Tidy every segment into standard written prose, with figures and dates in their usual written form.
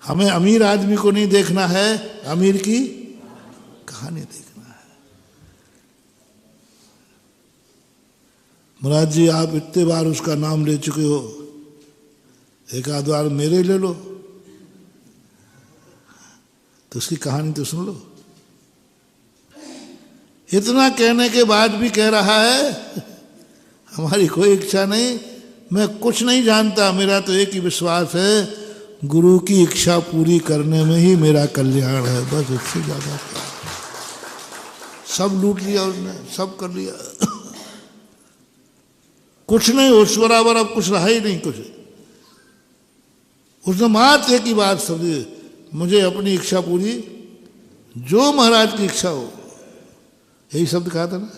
हमें अमीर आदमी को नहीं देखना है, अमीर की कहानी देखना है। मुराद जी आप इतने बार उसका नाम ले चुके हो, एक आध बार मेरे ले लो तो उसकी कहानी तो सुन लो। इतना कहने के बाद भी कह रहा है हमारी कोई इच्छा नहीं, मैं कुछ नहीं जानता, मेरा तो एक ही विश्वास है, गुरु की इच्छा पूरी करने में ही मेरा कल्याण है, बस इससे ज्यादा क्या। सब लूट लिया उसने, सब कर लिया, कुछ नहीं उस बराबर, अब कुछ रहा ही नहीं कुछ। उसने मात्र एक ही बात समझी, मुझे अपनी इच्छा पूरी, जो महाराज की इच्छा हो, यही शब्द कहा था ना,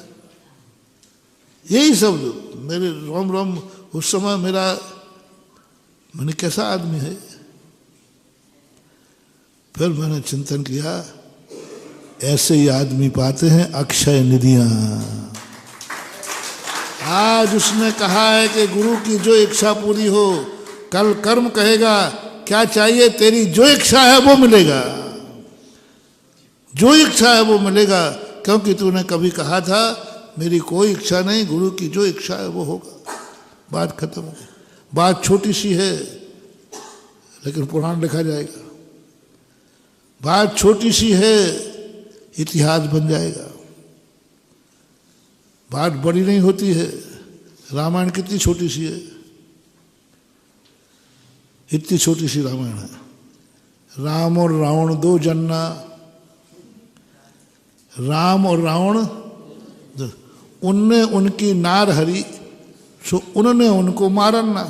यही शब्द मेरे रोम रोम। उस समय मेरा मैंने कैसा आदमी है, फिर मैंने चिंतन किया, ऐसे ही आदमी पाते हैं अक्षय निधियां। आज उसने कहा है कि गुरु की जो इच्छा पूरी हो, कल कर्म कहेगा क्या चाहिए, तेरी जो इच्छा है वो मिलेगा, जो इच्छा है वो मिलेगा, क्योंकि तूने कभी कहा था मेरी कोई इच्छा नहीं, गुरु की जो इच्छा है वो होगा। बात खत्म हो गई। बात छोटी सी है लेकिन पुराण लिखा जाएगा, बात छोटी सी है इतिहास बन जाएगा। बात बड़ी नहीं होती है, रामायण कितनी छोटी सी है, इतनी छोटी सी रामायण है। राम और रावण दो जन्ना, राम और रावण, उनने उनकी नार हरी सो उन्होंने उनको मारना,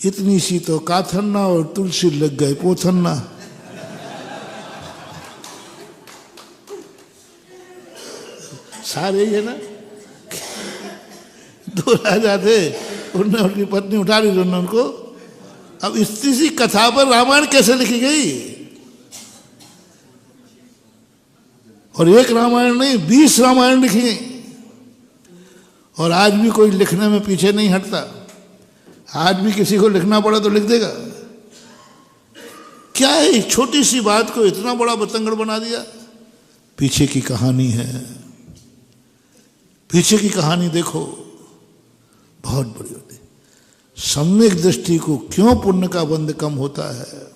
इतनी सी तो काथन्ना और तुलसी लग गए पोथन्ना। सारे ही है ना। दो राजा थे, उनने उनकी पत्नी उठा ली, उन्होंने उनको। अब इतनी सी कथा पर रामायण कैसे लिखी गई? और एक रामायण नहीं 20 रामायण लिखी गई। और आज भी कोई लिखने में पीछे नहीं हटता, आज भी किसी को लिखना पड़ा तो लिख देगा। क्या है एक छोटी सी बात को इतना बड़ा बतंगड़ बना दिया? पीछे की कहानी है, पीछे की कहानी देखो, बहुत बड़ी होती है। सम्यक दृष्टि को क्यों पुण्य का बंध कम होता है?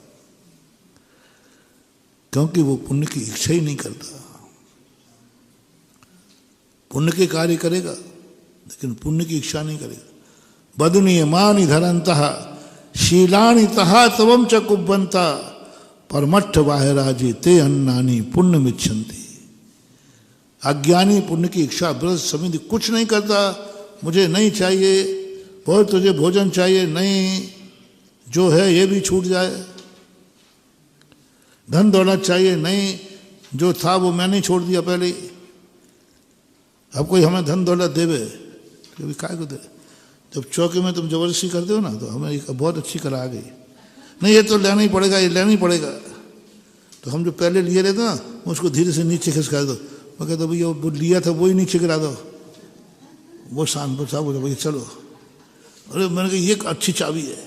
क्योंकि वो पुण्य की इच्छा ही नहीं करता। पुण्य के कार्य करेगा लेकिन पुण्य की इच्छा नहीं करेगा। बदनीयमानि धरंतः शीलानि तहा तवम च कुब्बंता परमट्ठ बाहराजे ते अन्नानि पुण्य मिच्छन्ति। अज्ञानी पुण्य की इच्छा व्रत समिति कुछ नहीं करता। मुझे नहीं चाहिए, बहुत तुझे भोजन चाहिए, नहीं, जो है ये भी छूट जाए। धन दौलत चाहिए, नहीं, जो था वो मैंने छोड़ दिया पहले ही। अब कोई हमें धन दौलत देवे कभी काय को दे? जब चौके में तुम जबरदस्ती करते हो ना, तो हमें एक बहुत अच्छी कला आ गई, नहीं ये तो लेना ही पड़ेगा, ये लेना ही पड़ेगा। तो हम जो पहले लिए रहते ना, उसको धीरे से नीचे खिसका दो। मैं कहता भैया वो लिया था वो ही नीचे गिरा दो, वो शान पर साहब बोले भैया चलो। अरे मैंने कहा ये अच्छी चाबी है।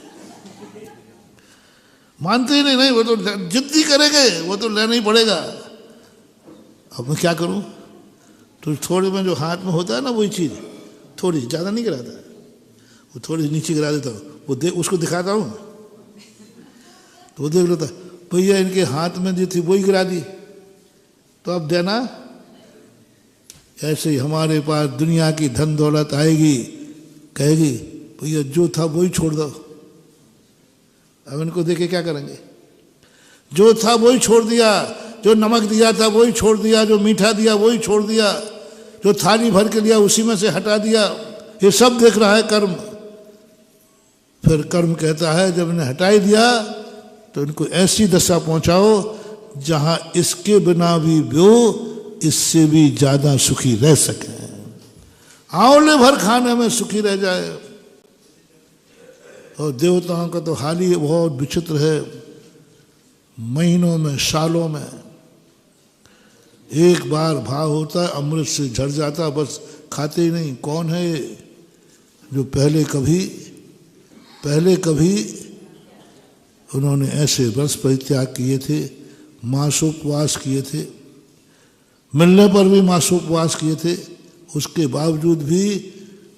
मानते ही नहीं, नहीं वो तो जिद्दी करेंगे, वो तो लेना ही पड़ेगा। अब मैं क्या करूं? तो थोड़े में जो हाथ में होता है ना वही चीज़, थोड़ी ज़्यादा नहीं गिराता, वो थोड़ी नीचे गिरा देता हूँ। वो उसको दिखाता हूँ तो वो देख लेता, भैया इनके हाथ में जो थी वही गिरा दी, तो अब देना। ऐसे ही हमारे पास दुनिया की धन दौलत आएगी, कहेगी भैया जो था वही छोड़ दो। अब इनको देखे क्या करेंगे? जो था वही छोड़ दिया, जो नमक दिया था वही छोड़ दिया, जो मीठा दिया वही छोड़ दिया, जो थाली भर के लिया उसी में से हटा दिया। ये सब देख रहा है कर्म। फिर कर्म कहता है जब इन्हें हटा ही दिया तो इनको ऐसी दशा पहुंचाओ जहां इसके बिना भी वो इससे भी ज्यादा सुखी रह सके, आंवले भर खाने में सुखी रह जाए। और देवताओं का तो हाल ही बहुत विचित्र है। महीनों में, सालों में एक बार भाव होता है, अमृत से झड़ जाता, बस खाते ही नहीं। कौन है जो पहले कभी उन्होंने ऐसे व्रत परित्याग किए थे, मासोपवास किए थे, मिलने पर भी मासोपवास किए थे, उसके बावजूद भी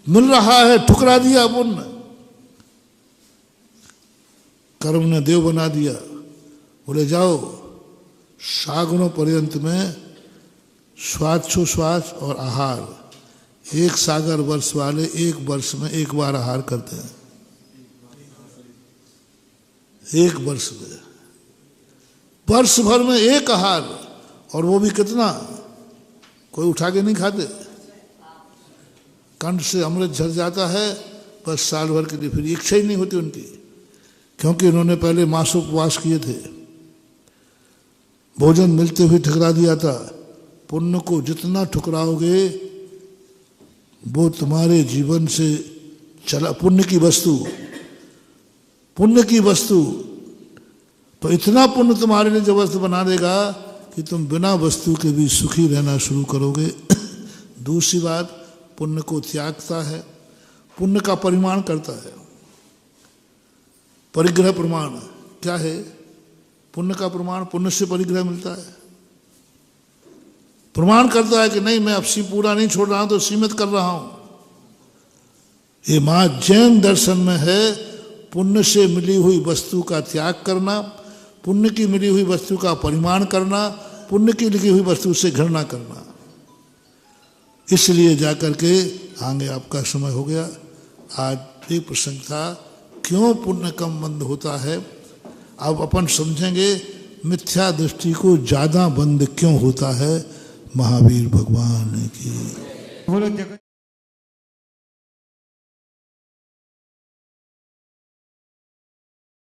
मिल रहा है, ठुकरा दिया पुण्य, कर्म ने देव बना दिया। बोले जाओ सागरों पर्यंत में श्वासोश्वास और आहार, एक सागर वर्ष वाले एक वर्ष में एक बार आहार करते हैं, एक वर्ष में, वर्ष भर में एक आहार, और वो भी कितना, कोई उठा के नहीं खाते, कंठ से अमृत झर जाता है बस साल भर के लिए, फिर इच्छा ही नहीं होती उनकी, क्योंकि उन्होंने पहले मासोपवास किए थे, भोजन मिलते हुए ठुकरा दिया था। पुण्य को जितना ठुकराओगे वो तुम्हारे जीवन से चला, पुण्य की वस्तु तो इतना पुण्य तुम्हारे लिए जबरदस्त बना देगा कि तुम बिना वस्तु के भी सुखी रहना शुरू करोगे। दूसरी बात, पुण्य को त्यागता है, पुण्य का परिमाण करता है। परिग्रह प्रमाण क्या है? पुण्य का प्रमाण, पुण्य से परिग्रह मिलता है। प्रमाण करता है कि नहीं, मैं अब पूरा नहीं छोड़ रहा हूं, तो सीमित कर रहा हूं। ये महा जैन दर्शन में है, पुण्य से मिली हुई वस्तु का त्याग करना, पुण्य की मिली हुई वस्तु का परिमाण करना, पुण्य की लिखी हुई वस्तु से घृणा करना। इसलिए जाकर के आगे आपका समय हो गया। आज एक प्रसंग था, क्यों पुण्य कम बंद होता है। अब अपन समझेंगे मिथ्या दृष्टि को ज्यादा बंद क्यों होता है। महावीर भगवान की